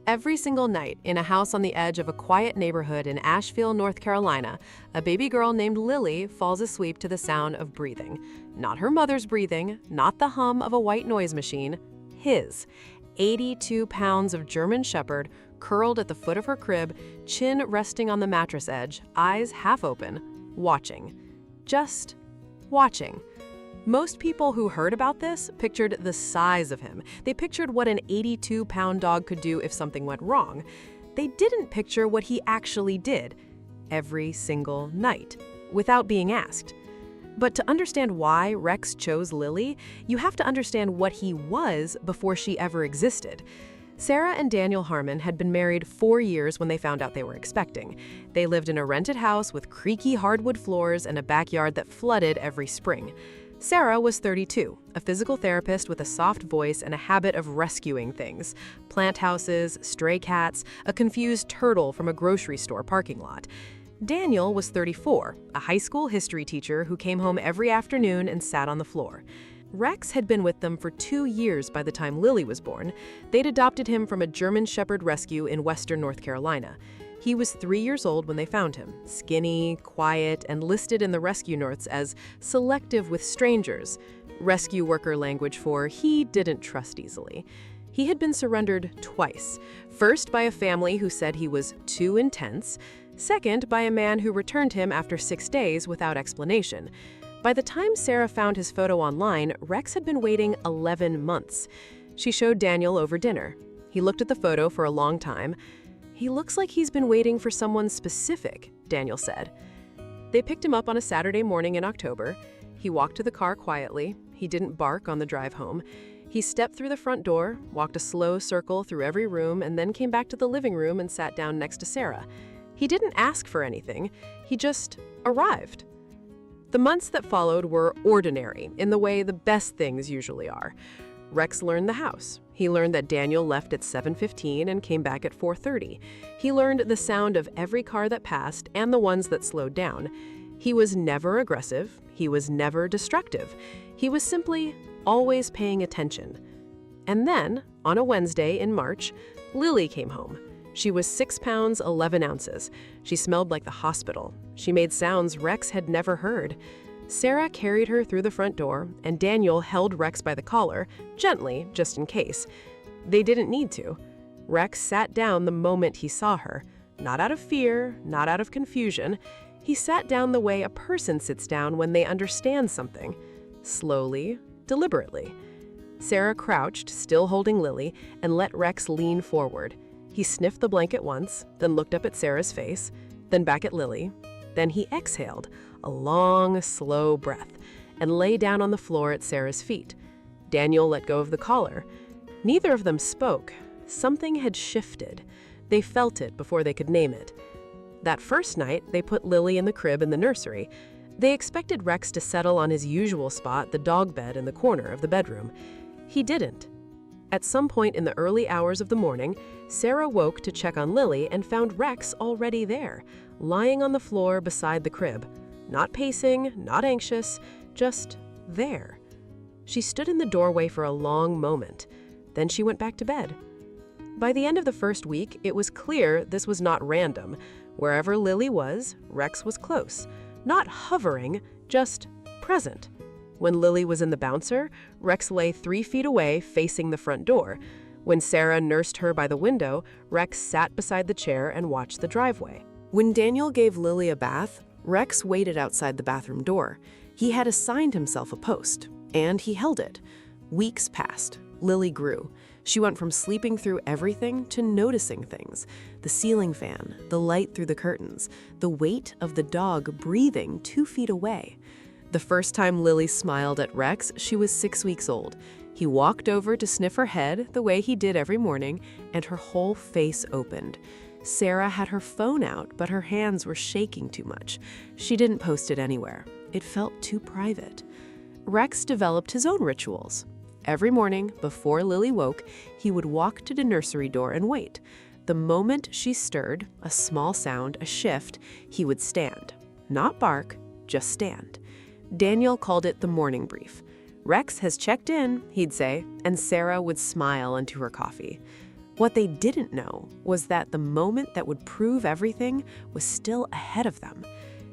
Every single night, in a house on the edge of a quiet neighborhood in Asheville, North Carolina, a baby girl named Lily falls asleep to the sound of breathing. Not her mother's breathing, not the hum of a white noise machine, his. 82 pounds of German Shepherd, curled at the foot of her crib, chin resting on the mattress edge, eyes half open, watching. Just watching. Most people who heard about this pictured the size of him. They pictured what an 82-pound dog could do if something went wrong. They didn't picture what he actually did every single night, without being asked. But to understand why Rex chose Lily, you have to understand what he was before she ever existed. Sarah and Daniel Harmon had been married 4 years when they found out they were expecting. They lived in a rented house with creaky hardwood floors and a backyard that flooded every spring. Sarah was 32, a physical therapist with a soft voice and a habit of rescuing things. Plant houses, stray cats, a confused turtle from a grocery store parking lot. Daniel was 34, a high school history teacher who came home every afternoon and sat on the floor. Rex had been with them for 2 years by the time Lily was born. They'd adopted him from a German Shepherd rescue in western North Carolina. He was 3 years old when they found him, skinny, quiet, and listed in the rescue notes as selective with strangers, rescue worker language for he didn't trust easily. He had been surrendered twice, first by a family who said he was too intense, second by a man who returned him after 6 days without explanation. By the time Sarah found his photo online, Rex had been waiting 11 months. She showed Daniel over dinner. He looked at the photo for a long time. "He looks like he's been waiting for someone specific," Daniel said. They picked him up on a Saturday morning in October. He walked to the car quietly. He didn't bark on the drive home. He stepped through the front door, walked a slow circle through every room, and then came back to the living room and sat down next to Sarah. He didn't ask for anything. He just arrived. The months that followed were ordinary, in the way the best things usually are. Rex learned the house. He learned that Daniel left at 7:15 and came back at 4:30. He learned the sound of every car that passed and the ones that slowed down. He was never aggressive. He was never destructive. He was simply always paying attention. And then, on a Wednesday in March, Lily came home. She was 6 pounds, 11 ounces. She smelled like the hospital. She made sounds Rex had never heard. Sarah carried her through the front door, and Daniel held Rex by the collar, gently, just in case. They didn't need to. Rex sat down the moment he saw her. Not out of fear, not out of confusion. He sat down the way a person sits down when they understand something. Slowly, deliberately. Sarah crouched, still holding Lily, and let Rex lean forward. He sniffed the blanket once, then looked up at Sarah's face, then back at Lily. Then he exhaled, a long, slow breath, and lay down on the floor at Sarah's feet. Daniel let go of the collar. Neither of them spoke. Something had shifted. They felt it before they could name it. That first night, they put Lily in the crib in the nursery. They expected Rex to settle on his usual spot, the dog bed in the corner of the bedroom. He didn't. At some point in the early hours of the morning, Sarah woke to check on Lily and found Rex already there, lying on the floor beside the crib. Not pacing, not anxious, just there. She stood in the doorway for a long moment. Then she went back to bed. By the end of the first week, it was clear this was not random. Wherever Lily was, Rex was close. Not hovering, just present. When Lily was in the bouncer, Rex lay 3 feet away, facing the front door. When Sarah nursed her by the window, Rex sat beside the chair and watched the driveway. When Daniel gave Lily a bath, Rex waited outside the bathroom door. He had assigned himself a post, and he held it. Weeks passed. Lily grew. She went from sleeping through everything to noticing things. The ceiling fan, the light through the curtains, the weight of the dog breathing 2 feet away. The first time Lily smiled at Rex, she was 6 weeks old. He walked over to sniff her head the way he did every morning, and her whole face opened. Sarah had her phone out, but her hands were shaking too much. She didn't post it anywhere. It felt too private. Rex developed his own rituals. Every morning, before Lily woke, he would walk to the nursery door and wait. The moment she stirred, a small sound, a shift, he would stand. Not bark, just stand. Daniel called it the morning brief. "Rex has checked in," he'd say, and Sarah would smile into her coffee. What they didn't know was that the moment that would prove everything was still ahead of them.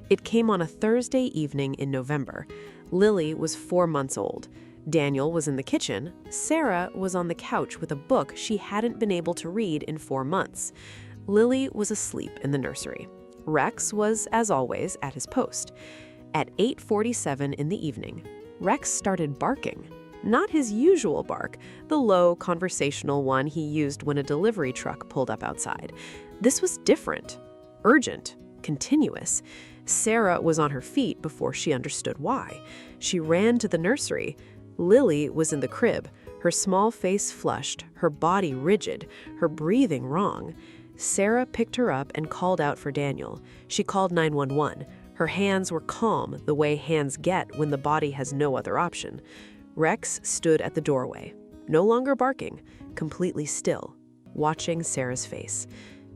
It came on a Thursday evening in November. Lily was 4 months old. Daniel was in the kitchen. Sarah was on the couch with a book she hadn't been able to read in 4 months. Lily was asleep in the nursery. Rex was, as always, at his post. At 8:47 in the evening, Rex started barking. Not his usual bark, the low, conversational one he used when a delivery truck pulled up outside. This was different, urgent, continuous. Sarah was on her feet before she understood why. She ran to the nursery. Lily was in the crib, her small face flushed, her body rigid, her breathing wrong. Sarah picked her up and called out for Daniel. She called 911. Her hands were calm, the way hands get when the body has no other option. Rex stood at the doorway, no longer barking, completely still, watching Sarah's face.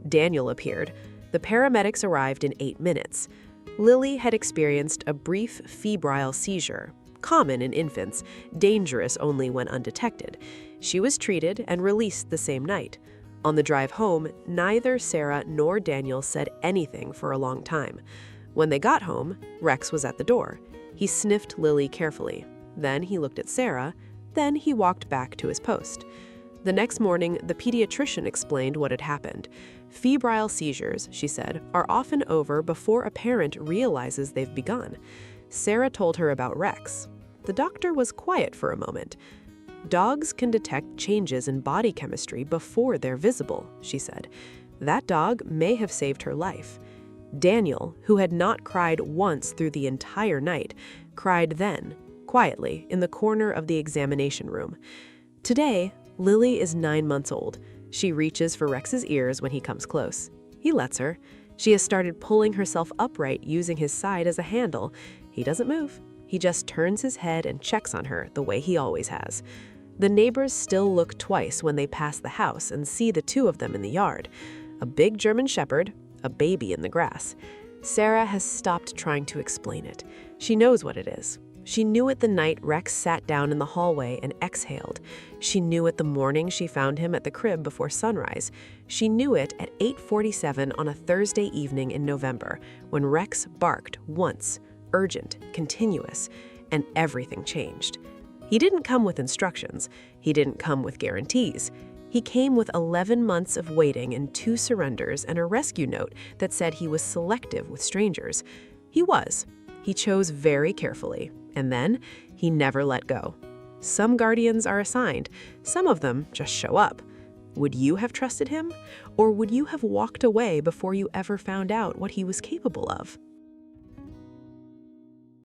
Daniel appeared. The paramedics arrived in 8 minutes. Lily had experienced a brief febrile seizure, common in infants, dangerous only when undetected. She was treated and released the same night. On the drive home, neither Sarah nor Daniel said anything for a long time. When they got home, Rex was at the door. He sniffed Lily carefully. Then he looked at Sarah. Then he walked back to his post. The next morning, the pediatrician explained what had happened. Febrile seizures, she said, are often over before a parent realizes they've begun. Sarah told her about Rex. The doctor was quiet for a moment. Dogs can detect changes in body chemistry before they're visible, she said. That dog may have saved her life. Daniel, who had not cried once through the entire night, cried then, quietly, in the corner of the examination room. Today, Lily is 9 months old. She reaches for Rex's ears when he comes close. He lets her. She has started pulling herself upright using his side as a handle. He doesn't move. He just turns his head and checks on her the way he always has. The neighbors still look twice when they pass the house and see the two of them in the yard. A big German shepherd, a baby in the grass. Sarah has stopped trying to explain it. She knows what it is. She knew it the night Rex sat down in the hallway and exhaled. She knew it the morning she found him at the crib before sunrise. She knew it at 8:47 on a Thursday evening in November, when Rex barked once, urgent, continuous, and everything changed. He didn't come with instructions. He didn't come with guarantees. He came with 11 months of waiting and 2 surrenders and a rescue note that said he was selective with strangers. He was. He chose very carefully. And then, he never let go. Some guardians are assigned. Some of them just show up. Would you have trusted him? Or would you have walked away before you ever found out what he was capable of?